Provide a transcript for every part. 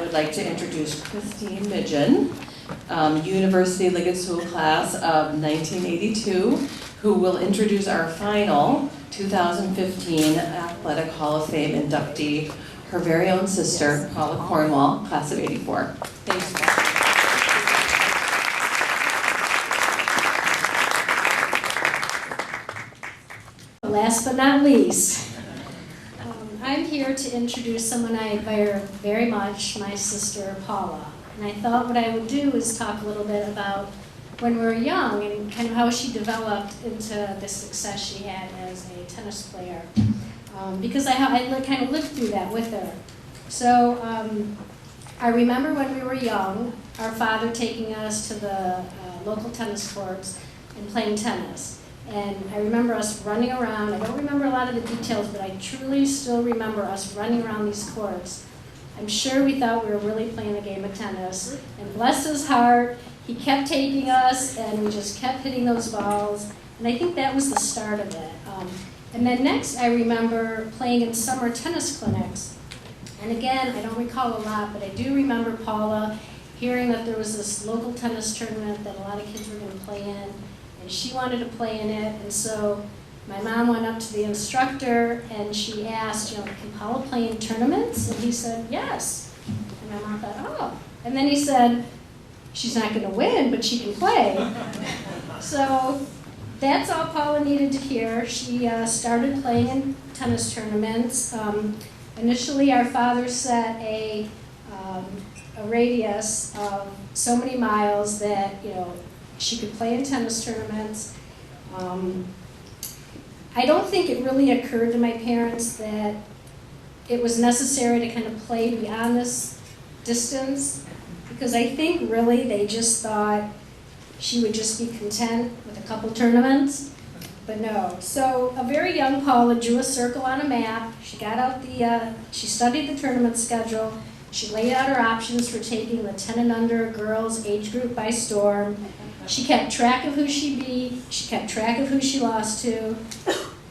would like to introduce Christine Mighion, University Liggett School class of 1982, who will introduce our final 2015 Athletic Hall of Fame inductee, her very own sister, Paula Cornwall, class of 84. Thanks, Paula. Last but not least, I'm here to introduce someone I admire very much, my sister Paula. And I thought what I would do is talk a little bit about when we were young and kind of how she developed into the success she had as a tennis player. Because I kind of lived through that with her. So I remember when we were young, our father taking us to the local tennis courts and playing tennis. And I remember us running around. I don't remember a lot of the details, but I truly still remember us running around these courts. I'm sure we thought we were really playing a game of tennis. And bless his heart, he kept taking us, and we just kept hitting those balls. And I think that was the start of it. And then next, I remember playing in summer tennis clinics. And again, I don't recall a lot, but I do remember Paula hearing that there was this local tennis tournament that a lot of kids were going to play in. And she wanted to play in it, and so my mom went up to the instructor and she asked, can Paula play in tournaments? And he said, yes. And my mom thought, oh. And then he said, she's not going to win, but she can play. So that's all Paula needed to hear. She started playing in tennis tournaments. Initially, our father set a radius of so many miles that, she could play in tennis tournaments. I don't think it really occurred to my parents that it was necessary to kind of play beyond this distance, because I think really they just thought she would just be content with a couple tournaments, but no. So a very young Paula drew a circle on a map. She got out she studied the tournament schedule. She laid out her options for taking the 10 and under girls age group by storm. She kept track of who she beat. She kept track of who she lost to.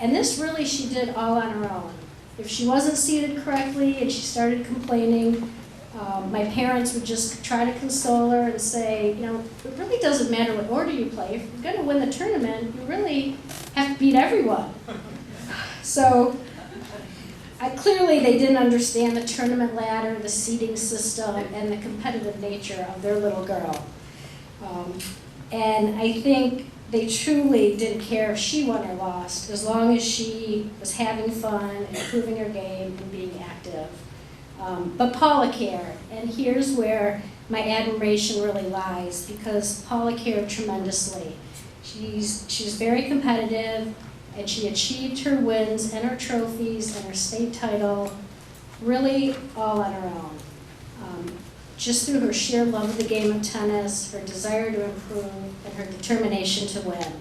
And this really she did all on her own. If she wasn't seated correctly and she started complaining, my parents would just try to console her and say, it really doesn't matter what order you play. If you're going to win the tournament, you really have to beat everyone. So clearly they didn't understand the tournament ladder, the seeding system, and the competitive nature of their little girl. And I think they truly didn't care if she won or lost, as long as she was having fun, improving her game, and being active. But Paula cared, and here's where my admiration really lies, because Paula cared tremendously. She's very competitive, and she achieved her wins and her trophies and her state title really all on her own. Just through her sheer love of the game of tennis, her desire to improve, and her determination to win.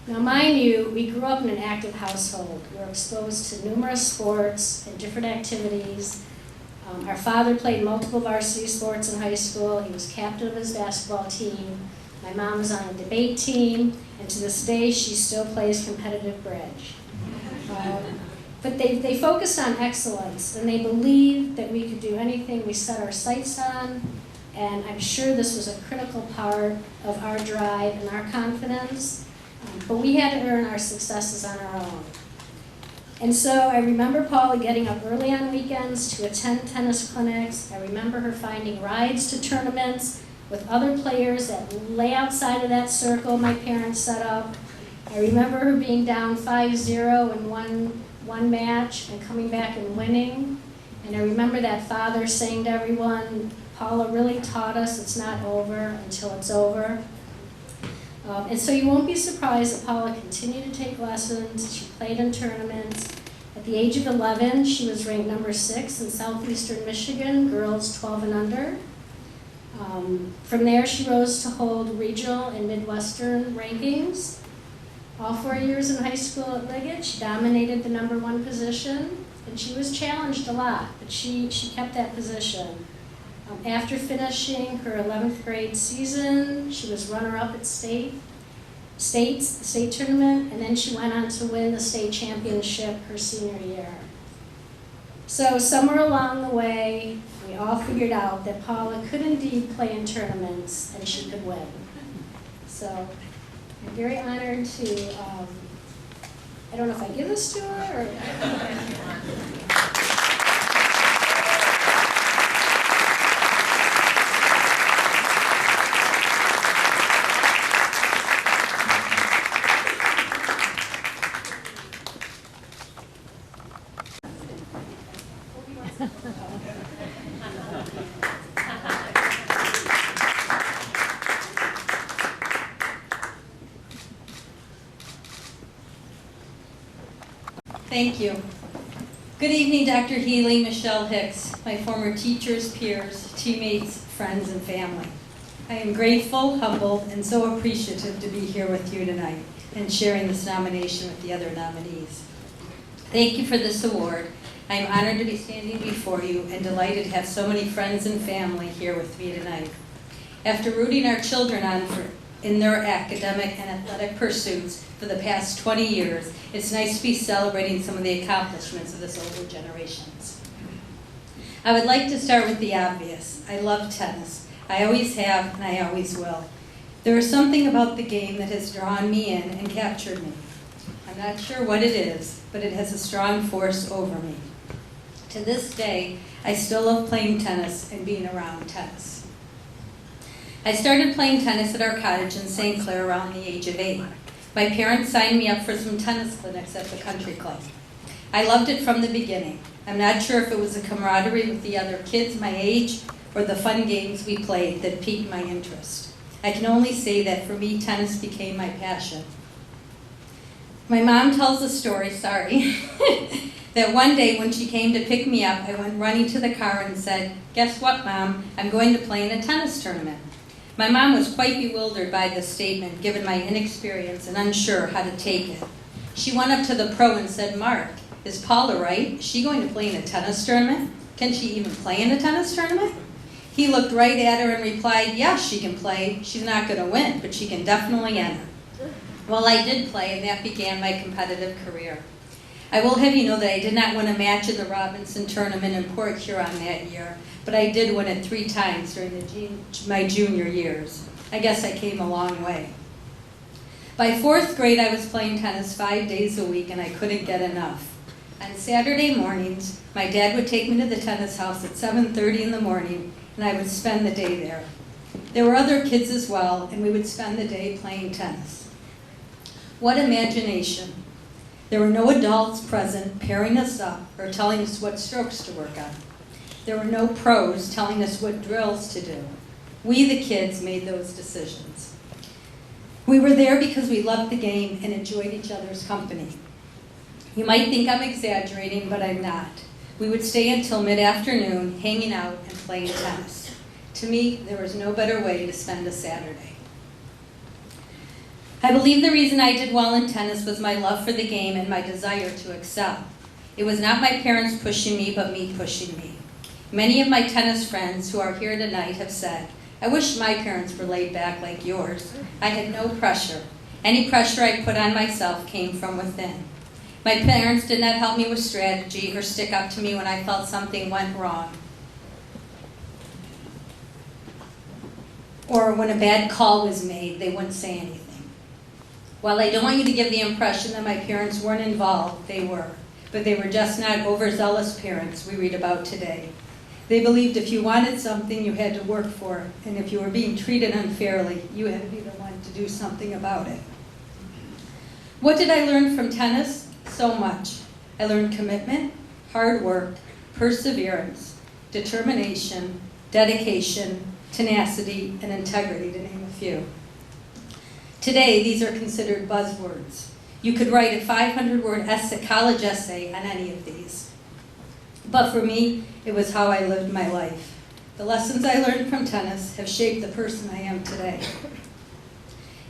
Now, mind you, we grew up in an active household. We were exposed to numerous sports and different activities. Our father played multiple varsity sports in high school. He was captain of his basketball team. My mom was on a debate team, and to this day, she still plays competitive bridge. But they focused on excellence, and they believed that we could do anything we set our sights on, and I'm sure this was a critical part of our drive and our confidence, but we had to earn our successes on our own. And so I remember Paula getting up early on weekends to attend tennis clinics. I remember her finding rides to tournaments with other players that lay outside of that circle my parents set up. I remember her being down 5-0 in one match and coming back and winning. And I remember that father saying to everyone, Paula really taught us it's not over until it's over. And so you won't be surprised that Paula continued to take lessons. She played in tournaments. At the age of 11, she was ranked number 6 in southeastern Michigan, girls 12 and under. From there, she rose to hold regional and Midwestern rankings. All 4 years in high school at Liggett, she dominated the number 1 position, and she was challenged a lot, but she kept that position. After finishing her 11th grade season, she was runner-up at the state tournament, and then she went on to win the state championship her senior year. So somewhere along the way, we all all figured out that Paula could indeed play in tournaments and she could win. So I'm very honored to, I don't know if I give this to her or. Thank you. Good evening, Dr. Healy, Michelle Hicks, my former teachers, peers, teammates, friends, and family. I am grateful, humbled, and so appreciative to be here with you tonight and sharing this nomination with the other nominees. Thank you for this award. I am honored to be standing before you and delighted to have so many friends and family here with me tonight. After rooting our children on in their academic and athletic pursuits for the past 20 years, it's nice to be celebrating some of the accomplishments of this older generations. I would like to start with the obvious. I love tennis. I always have, and I always will. There is something about the game that has drawn me in and captured me. I'm not sure what it is, but it has a strong force over me. To this day, I still love playing tennis and being around tennis. I started playing tennis at our cottage in St. Clair around the age of 8. My parents signed me up for some tennis clinics at the country club. I loved it from the beginning. I'm not sure if it was the camaraderie with the other kids my age or the fun games we played that piqued my interest. I can only say that for me, tennis became my passion. My mom tells a story, that one day when she came to pick me up, I went running to the car and said, "Guess what, Mom? I'm going to play in a tennis tournament." My mom was quite bewildered by this statement, given my inexperience and unsure how to take it. She went up to the pro and said, "Mark, is Paula right? Is she going to play in a tennis tournament? Can she even play in a tennis tournament?" He looked right at her and replied, "Yes, she can play. She's not going to win, but she can definitely enter." Well, I did play, and that began my competitive career. I will have you know that I did not win a match in the Robinson tournament in Port Huron that year, but I did win it 3 times during my junior years. I guess I came a long way. By 4th grade, I was playing tennis 5 days a week, and I couldn't get enough. On Saturday mornings, my dad would take me to the tennis house at 7:30 in the morning, and I would spend the day there. There were other kids as well, and we would spend the day playing tennis. What imagination. There were no adults present pairing us up or telling us what strokes to work on. There were no pros telling us what drills to do. We, the kids, made those decisions. We were there because we loved the game and enjoyed each other's company. You might think I'm exaggerating, but I'm not. We would stay until mid-afternoon, hanging out and playing tennis. To me, there was no better way to spend a Saturday. I believe the reason I did well in tennis was my love for the game and my desire to excel. It was not my parents pushing me, but me pushing me. Many of my tennis friends who are here tonight have said, "I wish my parents were laid back like yours." I had no pressure. Any pressure I put on myself came from within. My parents did not help me with strategy or stick up to me when I felt something went wrong, or when a bad call was made, they wouldn't say anything. While I don't want you to give the impression that my parents weren't involved, they were. But they were just not overzealous parents we read about today. They believed if you wanted something, you had to work for it. And if you were being treated unfairly, you had to be the one to do something about it. What did I learn from tennis? So much. I learned commitment, hard work, perseverance, determination, dedication, tenacity, and integrity, to name a few. Today, these are considered buzzwords. You could write a 500-word college essay on any of these. But for me, it was how I lived my life. The lessons I learned from tennis have shaped the person I am today.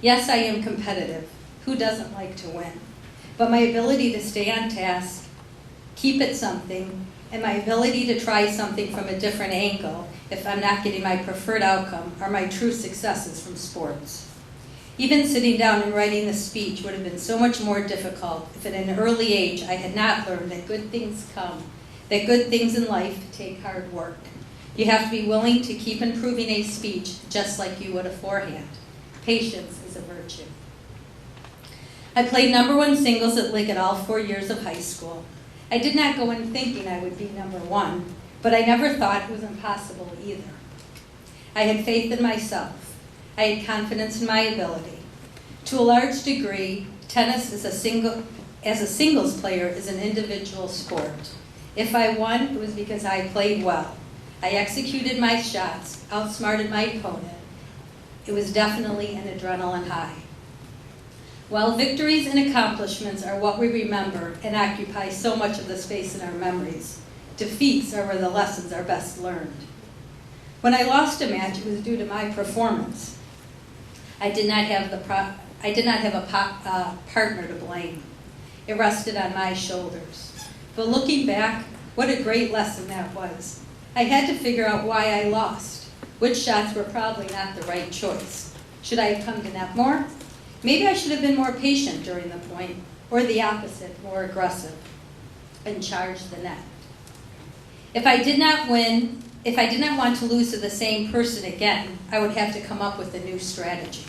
Yes, I am competitive. Who doesn't like to win? But my ability to stay on task, keep at something, and my ability to try something from a different angle if I'm not getting my preferred outcome are my true successes from sports. Even sitting down and writing the speech would have been so much more difficult if at an early age I had not learned that good things come, that good things in life take hard work. You have to be willing to keep improving a speech just like you would a forehand. Patience is a virtue. I played #1 singles at Liggett all 4 years of high school. I did not go in thinking I would be #1, but I never thought it was impossible either. I had faith in myself. I had confidence in my ability. To a large degree, tennis as a singles player is an individual sport. If I won, it was because I played well. I executed my shots, outsmarted my opponent. It was definitely an adrenaline high. While victories and accomplishments are what we remember and occupy so much of the space in our memories, defeats are where the lessons are best learned. When I lost a match, it was due to my performance. I did not have a partner to blame. It rested on my shoulders. But looking back, what a great lesson that was. I had to figure out why I lost. Which shots were probably not the right choice. Should I have come to net more? Maybe I should have been more patient during the point, or the opposite, more aggressive, and charged the net. If I did not want to lose to the same person again, I would have to come up with a new strategy.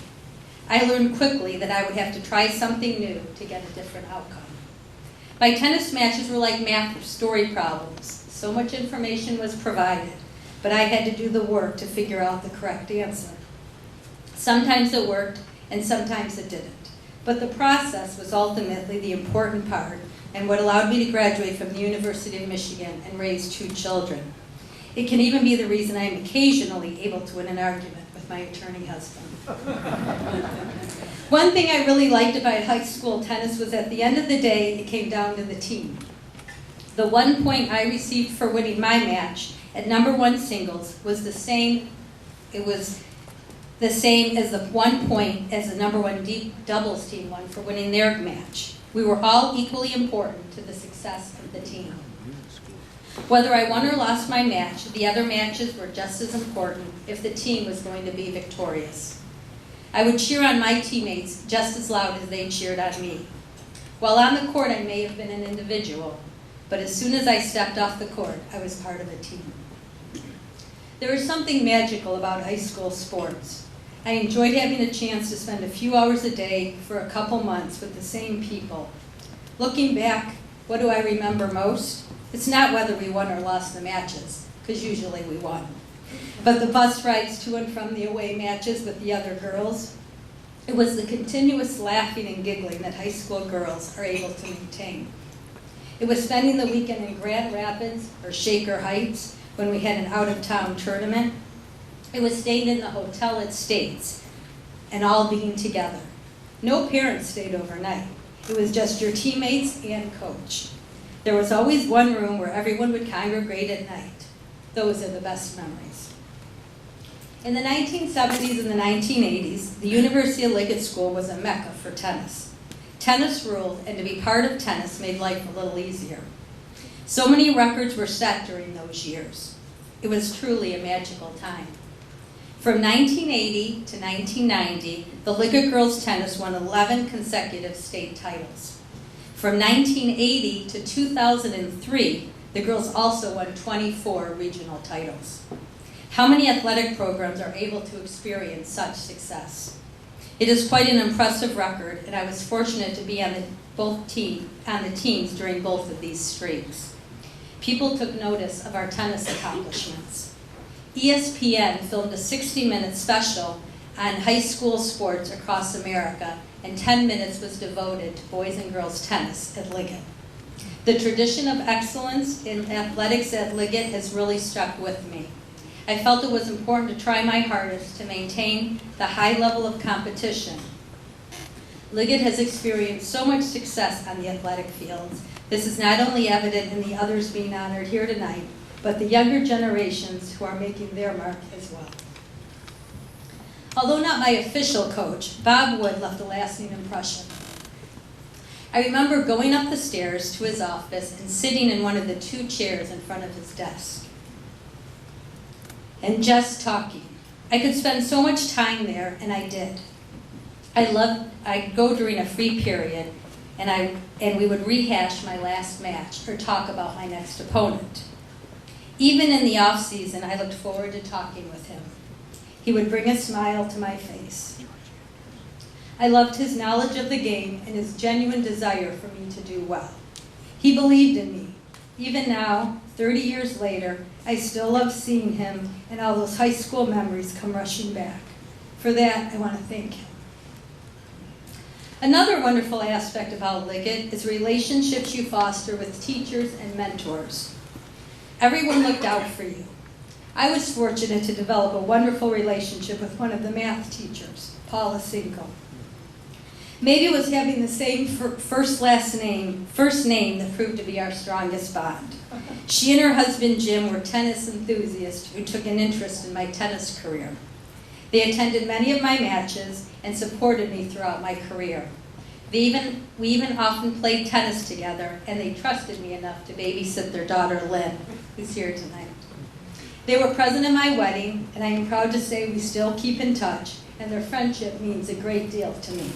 I learned quickly that I would have to try something new to get a different outcome. My tennis matches were like math story problems. So much information was provided, but I had to do the work to figure out the correct answer. Sometimes it worked, and sometimes it didn't. But the process was ultimately the important part, and what allowed me to graduate from the University of Michigan and raise 2 children. It can even be the reason I am occasionally able to win an argument with my attorney husband. One thing I really liked about high school tennis was at the end of the day, it came down to the team. The 1 point I received for winning my match at #1 singles was the same. It was the same as the 1 point as the #1 doubles team won for winning their match. We were all equally important to the success of the team. Whether I won or lost my match, the other matches were just as important if the team was going to be victorious. I would cheer on my teammates just as loud as they cheered on me. While on the court, I may have been an individual, but as soon as I stepped off the court, I was part of a team. There is something magical about high school sports. I enjoyed having a chance to spend a few hours a day for a couple months with the same people. Looking back, what do I remember most? It's not whether we won or lost the matches, because usually we won. But the bus rides to and from the away matches with the other girls. It was the continuous laughing and giggling that high school girls are able to maintain. It was spending the weekend in Grand Rapids or Shaker Heights when we had an out-of-town tournament. It was staying in the hotel at States and all being together. No parents stayed overnight. It was just your teammates and coach. There was always one room where everyone would congregate at night. Those are the best memories. In the 1970s and the 1980s, the University of Liggett School was a mecca for tennis. Tennis ruled, and to be part of tennis made life a little easier. So many records were set during those years. It was truly a magical time. From 1980 to 1990, the Liggett girls tennis won 11 consecutive state titles. From 1980 to 2003, the girls also won 24 regional titles. How many athletic programs are able to experience such success? It is quite an impressive record, and I was fortunate to be on the teams during both of these streaks. People took notice of our tennis accomplishments. ESPN filmed a 60-minute special on high school sports across America, and 10 minutes was devoted to boys and girls tennis at Liggett. The tradition of excellence in athletics at Liggett has really stuck with me. I felt it was important to try my hardest to maintain the high level of competition. Liggett has experienced so much success on the athletic fields. This is not only evident in the others being honored here tonight, but the younger generations who are making their mark as well. Although not my official coach, Bob Wood left a lasting impression. I remember going up the stairs to his office and sitting in one of the 2 chairs in front of his desk and just talking. I could spend so much time there, and I did. I'd go during a free period, and we would rehash my last match or talk about my next opponent. Even in the off-season, I looked forward to talking with him. He would bring a smile to my face. I loved his knowledge of the game and his genuine desire for me to do well. He believed in me. Even now, 30 years later, I still love seeing him and all those high school memories come rushing back. For that, I want to thank him. Another wonderful aspect about Liggett is relationships you foster with teachers and mentors. Everyone looked out for you. I was fortunate to develop a wonderful relationship with one of the math teachers, Paula Cornwall. Maybe it was having the same first name that proved to be our strongest bond. She and her husband Jim were tennis enthusiasts who took an interest in my tennis career. They attended many of my matches and supported me throughout my career. We even often played tennis together, and they trusted me enough to babysit their daughter Lynn, who's here tonight. They were present at my wedding, and I am proud to say we still keep in touch, and their friendship means a great deal to me.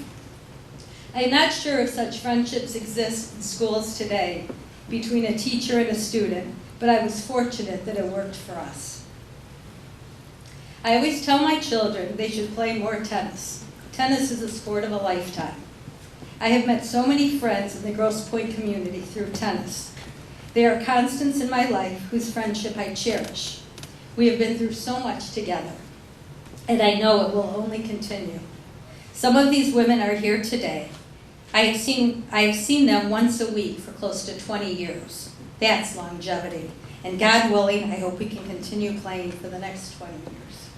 I am not sure if such friendships exist in schools today between a teacher and a student, but I was fortunate that it worked for us. I always tell my children they should play more tennis. Tennis is a sport of a lifetime. I have met so many friends in the Grosse Pointe community through tennis. They are constants in my life whose friendship I cherish. We have been through so much together, and I know it will only continue. Some of these women are here today. I have seen them once a week for close to 20 years. That's longevity. And God willing, I hope we can continue playing for the next 20 years.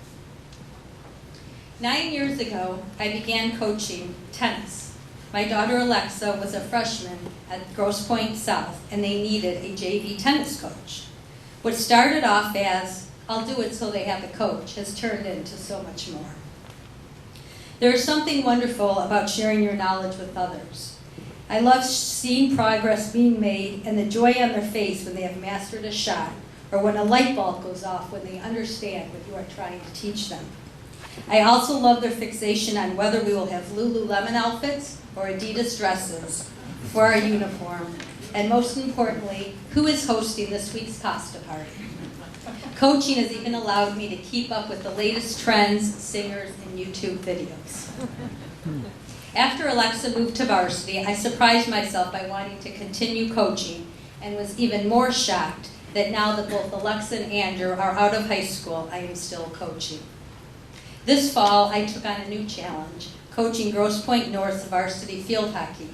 9 years ago, I began coaching tennis. My daughter Alexa was a freshman at Grosse Pointe South, and they needed a JV tennis coach. What started off as, I'll do it so they have a coach, has turned into so much more. There is something wonderful about sharing your knowledge with others. I love seeing progress being made and the joy on their face when they have mastered a shot, or when a light bulb goes off when they understand what you are trying to teach them. I also love their fixation on whether we will have Lululemon outfits or Adidas dresses for our uniform, and most importantly, who is hosting this week's pasta party. Coaching has even allowed me to keep up with the latest trends, singers, and YouTube videos. After Alexa moved to varsity, I surprised myself by wanting to continue coaching, and was even more shocked that now that both Alexa and Andrew are out of high school, I am still coaching. This fall, I took on a new challenge, coaching Grosse Pointe North's varsity field hockey.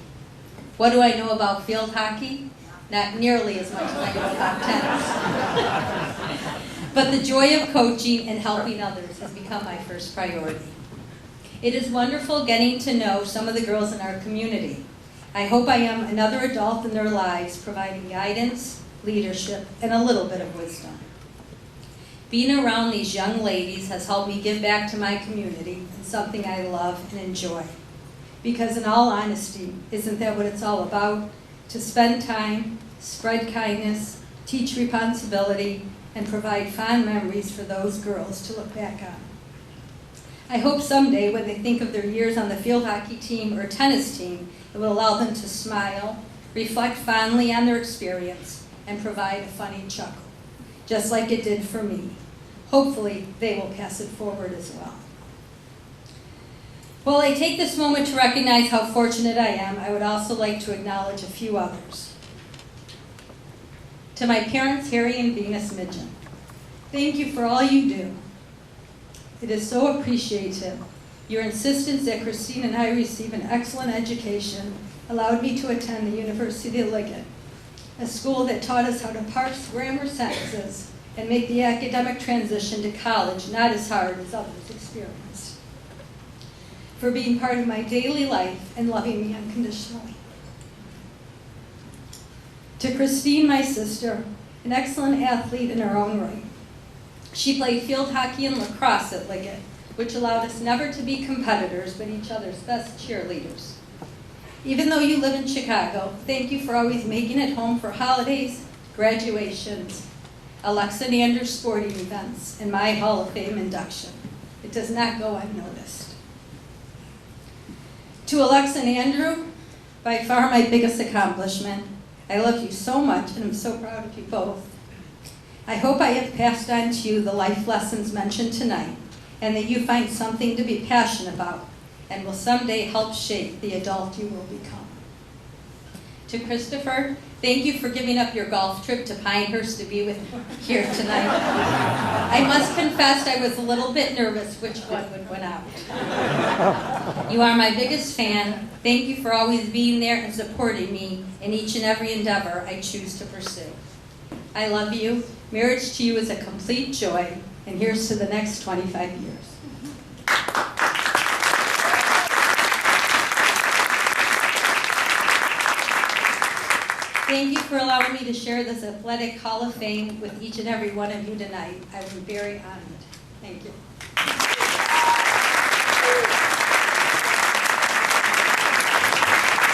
What do I know about field hockey? Not nearly as much as I know about tennis. But the joy of coaching and helping others has become my first priority. It is wonderful getting to know some of the girls in our community. I hope I am another adult in their lives, providing guidance, leadership, and a little bit of wisdom. Being around these young ladies has helped me give back to my community, and something I love and enjoy. Because in all honesty, isn't that what it's all about? To spend time, spread kindness, teach responsibility, and provide fond memories for those girls to look back on. I hope someday when they think of their years on the field hockey team or tennis team, it will allow them to smile, reflect fondly on their experience, and provide a funny chuckle, just like it did for me. Hopefully, they will pass it forward as well. While I take this moment to recognize how fortunate I am, I would also like to acknowledge a few others. To my parents, Harry and Venus Mighion, thank you for all you do. It is so appreciative. Your insistence that Christine and I receive an excellent education allowed me to attend the University of Liggett, a school that taught us how to parse grammar sentences and make the academic transition to college not as hard as others experienced. For being part of my daily life and loving me unconditionally. To Christine, my sister, an excellent athlete in her own right. She played field hockey and lacrosse at Liggett, which allowed us never to be competitors, but each other's best cheerleaders. Even though you live in Chicago, thank you for always making it home for holidays, graduations, Alexa and Andrew sporting events, and my Hall of Fame induction. It does not go unnoticed. To Alexa and Andrew, by far my biggest accomplishment, I love you so much and I'm so proud of you both. I hope I have passed on to you the life lessons mentioned tonight, and that you find something to be passionate about, and will someday help shape the adult you will become. To Christopher, thank you for giving up your golf trip to Pinehurst to be with here tonight. I must confess I was a little bit nervous which one would win out. You are my biggest fan. Thank you for always being there and supporting me in each and every endeavor I choose to pursue. I love you. Marriage to you is a complete joy, and here's to the next 25 years. Thank you for allowing me to share this athletic Hall of Fame with each and every one of you tonight. I am very honored. Thank you.